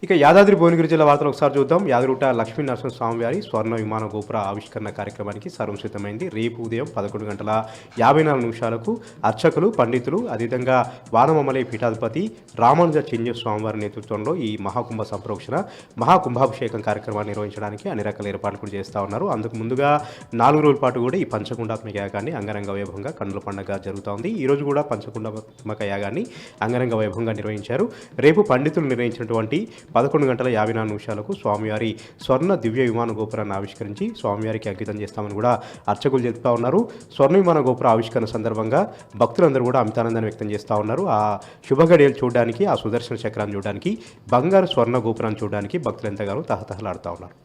ఇక యాదాద్రి భువనగిరి జిల్లా వార్తలు ఒకసారి చూద్దాం. యాదగిరిగుట్ట లక్ష్మీ నరసింహస్వామి వారి స్వర్ణ విమాన గోపుర ఆవిష్కరణ కార్యక్రమానికి సర్వం సిద్ధమైంది. రేపు ఉదయం 11:54 అర్చకులు, పండితులు, అదేవిధంగా వానమమలై పీఠాధిపతి రామానుజ చెంజ స్వామివారి నేతృత్వంలో ఈ మహాకుంభ సంప్రోక్షణ మహాకుంభాభిషేకం కార్యక్రమాన్ని నిర్వహించడానికి అన్ని రకాల ఏర్పాట్లు కూడా చేస్తూ ఉన్నారు. అందుకు ముందుగా 4 రోజుల పాటు కూడా ఈ పంచకుండాత్మక యాగాన్ని అంగరంగ వైభవంగా కన్నుల పండుగ జరుగుతోంది. ఈ రోజు కూడా పంచకుండాత్మక యాగాన్ని అంగరంగ వైభవంగా నిర్వహించారు. రేపు పండితులు నిర్వహించినటువంటి 11:54 స్వామివారి స్వర్ణ దివ్య విమాన గోపురాన్ని ఆవిష్కరించి స్వామివారికి అంకితం చేస్తామని కూడా అర్చకులు చెప్తా ఉన్నారు. స్వర్ణ విమాన గోపుర ఆవిష్కరణ సందర్భంగా భక్తులందరూ కూడా అమితానందాన్ని వ్యక్తం చేస్తూ ఉన్నారు. ఆ శుభగడియలు చూడడానికి, ఆ సుదర్శన చక్రాన్ని చూడడానికి, బంగారు స్వర్ణ గోపురాన్ని చూడడానికి భక్తులు ఎంతగానో తహతహలాడుతూ ఉన్నారు.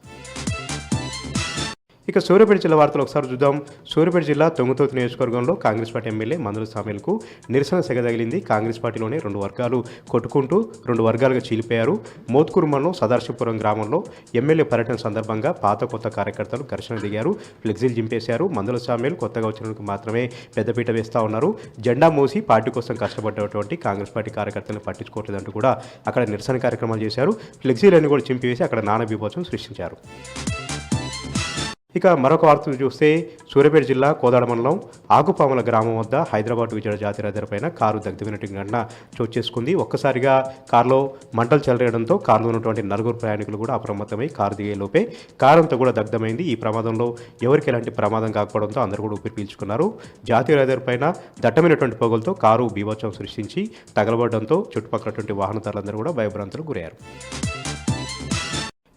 ఇక సూర్యాపేట జిల్లా వార్తలు ఒకసారి చూద్దాం. సూర్యాపేట జిల్లా తొంగుతోతి నియోజకవర్గంలో కాంగ్రెస్ పార్టీ ఎమ్మెల్యే మందుల సామేలకు నిరసన సెగదగిలింది. కాంగ్రెస్ పార్టీలోనే 2 వర్గాలు కొట్టుకుంటూ 2 వర్గాలుగా చీలిపోయారు. మోత్కూరు మండలం సదాశివపురం గ్రామంలో ఎమ్మెల్యే పర్యటన సందర్భంగా పాత కొత్త కార్యకర్తలు ఘర్షణ దిగారు. ఫ్లెక్సీలు జింపేశారు. మందుల సామేలు కొత్తగా వచ్చినందుకు మాత్రమే పెద్దపీట వేస్తూ ఉన్నారు. జెండా మోసి పార్టీ కోసం కష్టపడ్డటువంటి కాంగ్రెస్ పార్టీ కార్యకర్తలను పట్టించుకోవట్లేదంటూ కూడా అక్కడ నిరసన కార్యక్రమాలు చేశారు. ఫ్లెక్సీలన్నీ కూడా చింపివేసి అక్కడ నానా బీభత్సం సృష్టించారు. ఇక మరొక వార్తను చూస్తే సూర్యాపేట జిల్లా కోదాడ మండలం ఆకుపాముల గ్రామం వద్ద హైదరాబాద్ విజయవాడ జాతీయ రహదారిపైన కారు దగ్ధమైనట్టు ఘటన చోటు చేసుకుంది. ఒక్కసారిగా కారులో మంటలు చెలరేయడంతో కారులో ఉన్నటువంటి 4 ప్రయాణికులు కూడా అప్రమత్తమై కారు దిగేలోపే కారు అంతా కూడా దగ్ధమైంది. ఈ ప్రమాదంలో ఎవరికి ఎలాంటి ప్రమాదం కాకపోవడంతో అందరూ కూడా ఊపిరి పీల్చుకున్నారు. జాతీయ రహదారిపైన దట్టమైనటువంటి పొగలతో కారు బీభత్సం సృష్టించి తగలబడడంతో చుట్టుపక్కలటువంటి వాహనదారులందరూ కూడా భయభ్రాంతులకు గురయ్యారు.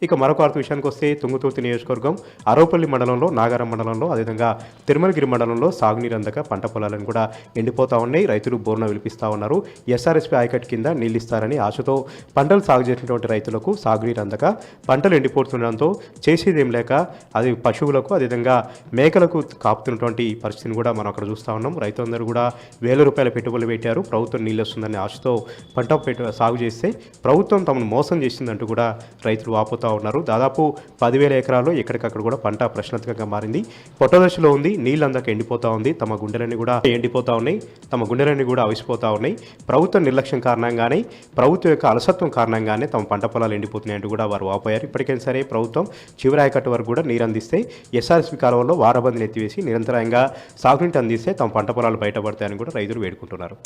ఇక మరొక వార్త విషయానికి వస్తే తుంగతుర్తి నియోజకవర్గం అరవపల్లి మండలంలో, నాగారం మండలంలో, అదేవిధంగా తిరుమలగిరి మండలంలో సాగునీరు అందక పంట పొలాలను కూడా ఎండిపోతూ ఉన్నాయి. రైతులు బోర్న విలిపిస్తూ ఉన్నారు. ఎస్ఆర్ఎస్పీ ఆయకట్టు కింద నీళ్ళు ఇస్తారని ఆశతో పంటలు సాగు చేసినటువంటి రైతులకు సాగునీరు అందక పంటలు ఎండిపోతుండడంతో చేసేదేం లేక అది పశువులకు, అదేవిధంగా మేకలకు కాపుతున్నటువంటి పరిస్థితిని కూడా మనం అక్కడ చూస్తూ ఉన్నాం. రైతులందరూ కూడా ₹1,000 పెట్టుబడులు పెట్టారు. ప్రభుత్వం నీళ్ళు వస్తుందని ఆశతో పంట సాగు చేస్తే ప్రభుత్వం తమను మోసం చేసిందంటూ కూడా రైతులు వాపోతూ ఉన్నారు. దాదాపు 10,000 ఎకరాల్లో ఎక్కడికక్కడ కూడా పంట ప్రశ్నార్థకంగా మారింది. పొట్టదశలో ఉంది. నీళ్ళు అందక ఎండిపోతా ఉంది. తమ గుండెలన్నీ కూడా ఎండిపోతా ఉన్నాయి. తమ గుండెలన్నీ కూడా అవిసిపోతా ఉన్నాయి. ప్రభుత్వ నిర్లక్ష్యం కారణంగానే, ప్రభుత్వం యొక్క అలసత్వం కారణంగానే తమ పంట పొలాలు ఎండిపోతున్నాయంటూ కూడా వారు వాపోయారు. ఇప్పటికైనా సరే ప్రభుత్వం చివరి ఆయకట్టు వరకు కూడా నీరు అందిస్తే, ఎస్ఆర్ఎస్పీ కాలువల్లో వారబందిని ఎత్తివేసి నిరంతరంగా సాగునీటి అందిస్తే తమ పంట పొలాలు బయటపడతాయని కూడా రైతులు వేడుకుంటున్నారు.